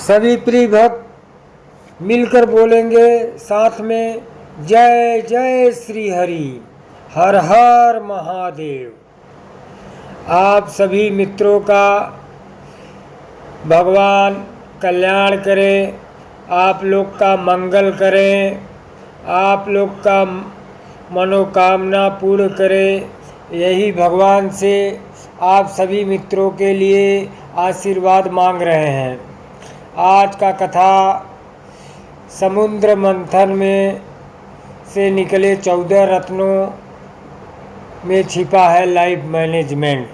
सभी प्रिय भक्त मिलकर बोलेंगे साथ में, जय जय श्री हरि, हर हर महादेव। आप सभी मित्रों का भगवान कल्याण करें, आप लोग का मंगल करें, आप लोग का मनोकामना पूर्ण करें। यही भगवान से आप सभी मित्रों के लिए आशीर्वाद मांग रहे हैं। आज का कथा समुद्र मंथन में से निकले 14 रत्नों में छिपा है लाइफ मैनेजमेंट।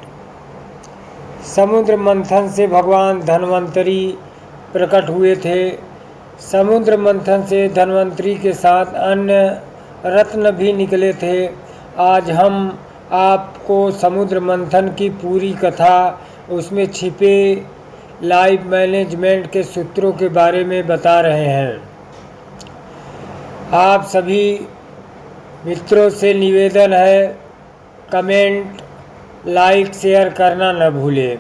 समुद्र मंथन से भगवान धन्वंतरी प्रकट हुए थे। समुद्र मंथन से धन्वंतरी के साथ अन्य रत्न भी निकले थे। आज हम आपको समुद्र मंथन की पूरी कथा, उसमें छिपे लाइफ मैनेजमेंट के सूत्रों के बारे में बता रहे हैं। आप सभी मित्रों से निवेदन है, कमेंट, लाइक, शेयर करना न भूलें।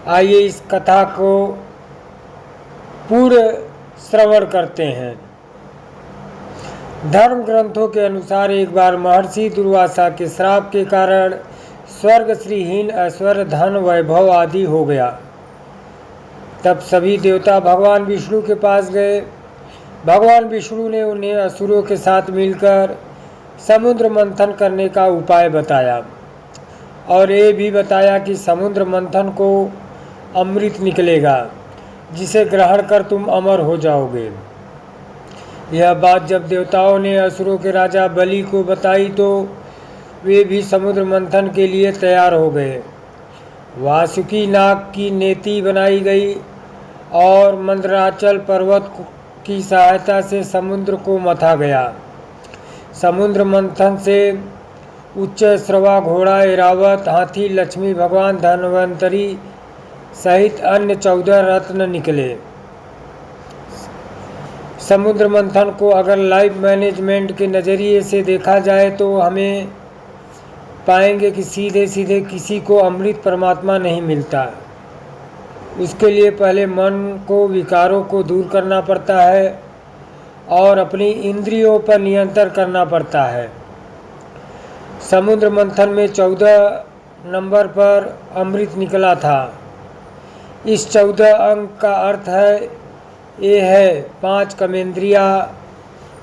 आइए इस कथा को पूर्ण श्रवण करते हैं। धर्म ग्रंथों के अनुसार एक बार महर्षि दुर्वासा के श्राप के कारण स्वर्ग श्रीहीन ऐश्वर्य, धन, वैभव आदि हो गया। तब सभी देवता भगवान विष्णु के पास गए। भगवान विष्णु ने उन्हें असुरों के साथ मिलकर समुद्र मंथन करने का उपाय बताया और ये भी बताया कि समुद्र मंथन को अमृत निकलेगा, जिसे ग्रहण कर तुम अमर हो जाओगे। यह बात जब देवताओं ने असुरों के राजा बलि को बताई तो वे भी समुद्र मंथन के लिए तैयार हो गए। वासुकी नाग की नेति बनाई गई और मंदराचल पर्वत की सहायता से समुद्र को मथा गया। समुद्र मंथन से उच्च श्रवा, घोड़ा, ऐरावत, हाथी, लक्ष्मी, भगवान धन्वंतरी सहित अन्य 14 रत्न निकले। समुद्र मंथन को अगर लाइफ मैनेजमेंट के नज़रिए से देखा जाए तो हमें पाएंगे कि सीधे सीधे किसी को अमृत परमात्मा नहीं मिलता। उसके लिए पहले मन को, विकारों को दूर करना पड़ता है और अपनी इंद्रियों पर नियंत्रण करना पड़ता है। समुद्र मंथन में 14 नंबर पर अमृत निकला था। इस 14 अंक का अर्थ है, ये है 5 कर्मेंद्रिया,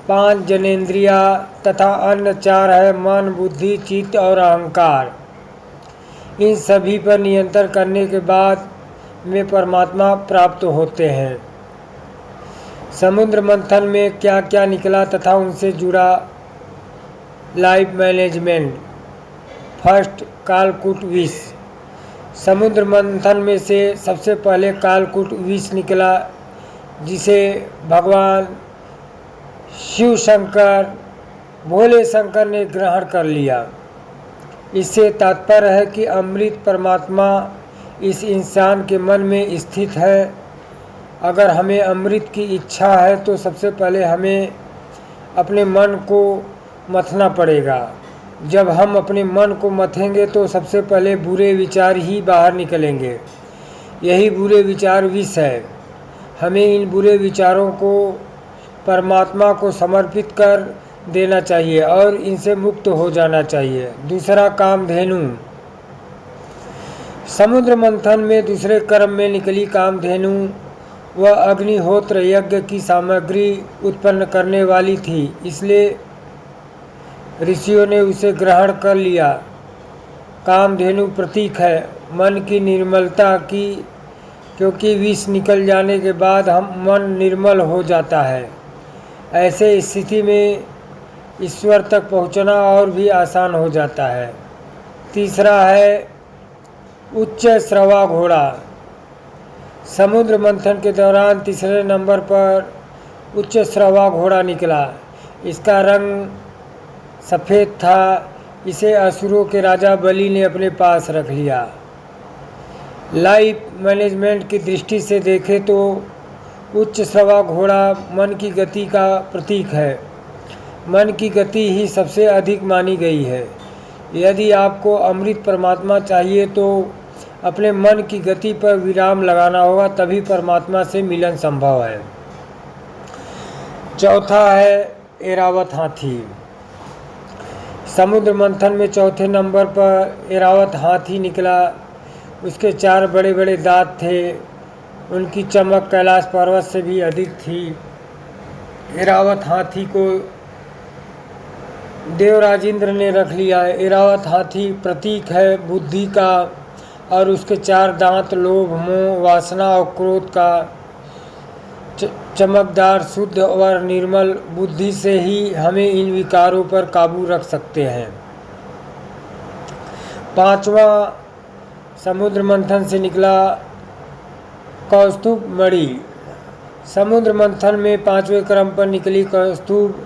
5 जनेंद्रिया तथा अन्य 4 है मन, बुद्धि, चित्त और अहंकार। इन सभी पर नियंत्रण करने के बाद में परमात्मा प्राप्त होते हैं। समुद्र मंथन में क्या क्या निकला तथा उनसे जुड़ा लाइफ मैनेजमेंट। फर्स्ट, कालकूट विष। समुद्र मंथन में से सबसे पहले कालकूट विष निकला, जिसे भगवान शिव शंकर, भोले शंकर ने ग्रहण कर लिया। इससे तात्पर्य है कि अमृत परमात्मा इस इंसान के मन में स्थित है। अगर हमें अमृत की इच्छा है तो सबसे पहले हमें अपने मन को मथना पड़ेगा। जब हम अपने मन को मथेंगे तो सबसे पहले बुरे विचार ही बाहर निकलेंगे। यही बुरे विचार विष है। हमें इन बुरे विचारों को परमात्मा को समर्पित कर देना चाहिए और इनसे मुक्त हो जाना चाहिए। दूसरा, कामधेनु। समुद्र मंथन में दूसरे क्रम में निकली कामधेनु वह अग्निहोत्र यज्ञ की सामग्री उत्पन्न करने वाली थी, इसलिए ऋषियों ने उसे ग्रहण कर लिया। कामधेनु प्रतीक है मन की निर्मलता की, क्योंकि विष निकल जाने के बाद हम मन निर्मल हो जाता है। ऐसे स्थिति में ईश्वर तक पहुंचना और भी आसान हो जाता है। तीसरा है उच्च श्रवा, घोड़ा। समुद्र मंथन के दौरान तीसरे नंबर पर उच्च श्रवा घोड़ा निकला। इसका रंग सफ़ेद था। इसे असुरों के राजा बलि ने अपने पास रख लिया। लाइफ मैनेजमेंट की दृष्टि से देखें तो उच्च श्रवा घोड़ा मन की गति का प्रतीक है। मन की गति ही सबसे अधिक मानी गई है। यदि आपको अमृत परमात्मा चाहिए तो अपने मन की गति पर विराम लगाना होगा, तभी परमात्मा से मिलन संभव है। चौथा है ऐरावत हाथी। समुद्र मंथन में चौथे नंबर पर ऐरावत हाथी निकला। उसके 4 बड़े बड़े दांत थे, उनकी चमक कैलाश पर्वत से भी अधिक थी। ऐरावत हाथी को देवराज इंद्र ने रख लिया है। ऐरावत हाथी प्रतीक है बुद्धि का, और उसके 4 दांत लोभ, मोह, वासना और क्रोध का। चमकदार, शुद्ध और निर्मल बुद्धि से ही हमें इन विकारों पर काबू रख सकते हैं। 5वां समुद्र मंथन से निकला कौस्तुभ मणि। समुद्र मंथन में 5वें क्रम पर निकली कौस्तुभ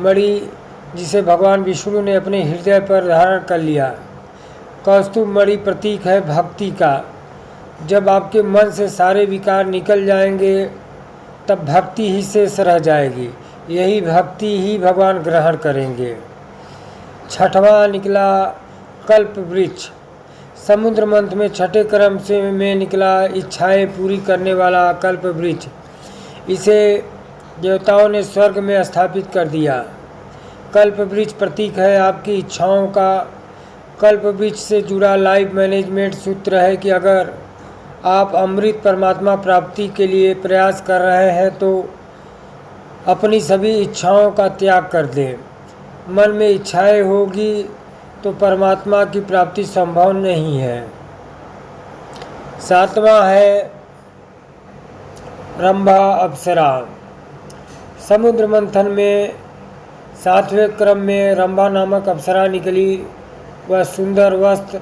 मणि, जिसे भगवान विष्णु ने अपने हृदय पर धारण कर लिया। कौस्तुभ मणि प्रतीक है भक्ति का। जब आपके मन से सारे विकार निकल जाएंगे, तब भक्ति ही शेष रह जाएगी। यही भक्ति ही भगवान ग्रहण करेंगे। 6वां निकला कल्प वृक्ष। समुद्र मंथ में 6ठे क्रम से में निकला इच्छाएं पूरी करने वाला कल्प वृक्ष। इसे देवताओं ने स्वर्ग में स्थापित कर दिया। कल्प वृक्ष प्रतीक है आपकी इच्छाओं का। कल्प वृक्ष से जुड़ा लाइफ मैनेजमेंट सूत्र है कि अगर आप अमृत परमात्मा प्राप्ति के लिए प्रयास कर रहे हैं तो अपनी सभी इच्छाओं का त्याग कर दें। मन में इच्छाएं होगी तो परमात्मा की प्राप्ति संभव नहीं है। 7वां है रंभा अप्सरा। समुद्र मंथन में 7वें क्रम में रंभा नामक अप्सरा निकली। वह सुंदर वस्त्र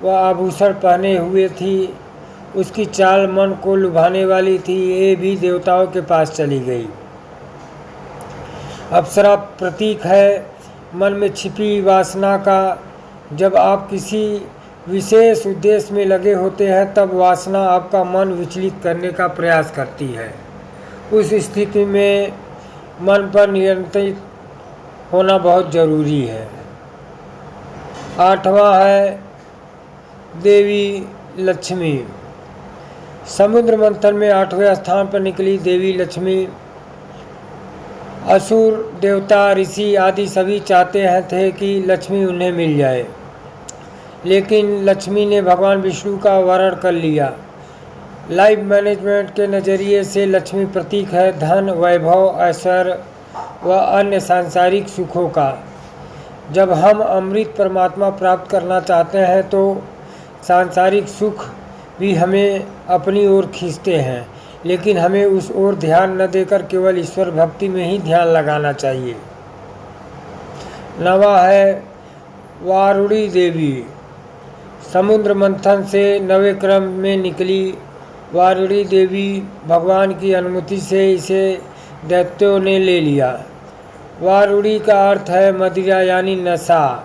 व आभूषण पहने हुए थी। उसकी चाल मन को लुभाने वाली थी। ये भी देवताओं के पास चली गई। अप्सरा प्रतीक है मन में छिपी वासना का। जब आप किसी विशेष उद्देश्य में लगे होते हैं, तब वासना आपका मन विचलित करने का प्रयास करती है। उस स्थिति में मन पर नियंत्रित होना बहुत जरूरी है। 8वां है देवी लक्ष्मी। समुद्र मंथन में 8वें स्थान पर निकली देवी लक्ष्मी। असुर, देवता, ऋषि आदि सभी चाहते थे कि लक्ष्मी उन्हें मिल जाए, लेकिन लक्ष्मी ने भगवान विष्णु का वरण कर लिया। लाइफ मैनेजमेंट के नज़रिए से लक्ष्मी प्रतीक है धन, वैभव, ऐश्वर्य व अन्य सांसारिक सुखों का। जब हम अमृत परमात्मा प्राप्त करना चाहते हैं तो सांसारिक सुख भी हमें अपनी ओर खींचते हैं, लेकिन हमें उस ओर ध्यान न देकर केवल ईश्वर भक्ति में ही ध्यान लगाना चाहिए। 9वां है वारुणी देवी। समुद्र मंथन से 9वें क्रम में निकली वारुणी देवी। भगवान की अनुमति से इसे दैत्यों ने ले लिया। वारुणी का अर्थ है मदिरा यानी नशा।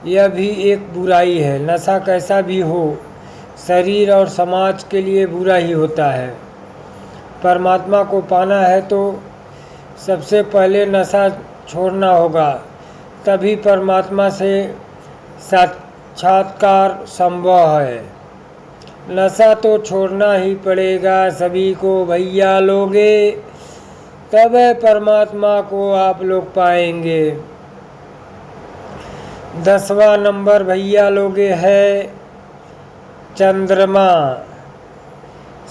यह भी एक बुराई है। नशा कैसा भी हो, शरीर और समाज के लिए बुरा ही होता है। परमात्मा को पाना है तो सबसे पहले नशा छोड़ना होगा, तभी परमात्मा से साक्षात्कार संभव है। नशा तो छोड़ना ही पड़ेगा सभी को भैया लोगे, तब परमात्मा को आप लोग पाएंगे। 10वां नंबर भैया लोगे है चंद्रमा।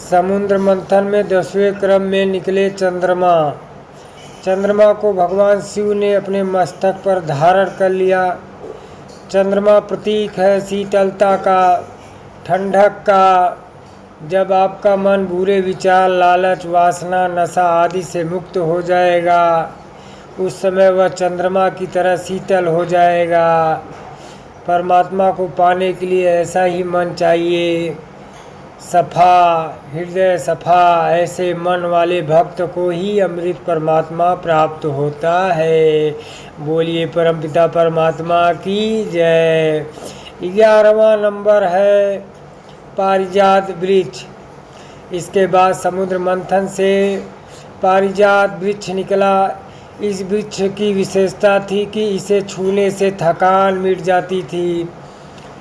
समुद्र मंथन में 10वें क्रम में निकले चंद्रमा। चंद्रमा को भगवान शिव ने अपने मस्तक पर धारण कर लिया। चंद्रमा प्रतीक है शीतलता का, ठंडक का। जब आपका मन बुरे विचार, लालच, वासना, नशा आदि से मुक्त हो जाएगा, उस समय वह चंद्रमा की तरह शीतल हो जाएगा। परमात्मा को पाने के लिए ऐसा ही मन चाहिए, सफा हृदय, सफा। ऐसे मन वाले भक्त को ही अमृत परमात्मा प्राप्त होता है। बोलिए परमपिता परमात्मा की जय। 11वां नंबर है पारिजात वृक्ष। इसके बाद समुद्र मंथन से पारिजात वृक्ष निकला। इस वृक्ष की विशेषता थी कि इसे छूने से थकान मिट जाती थी।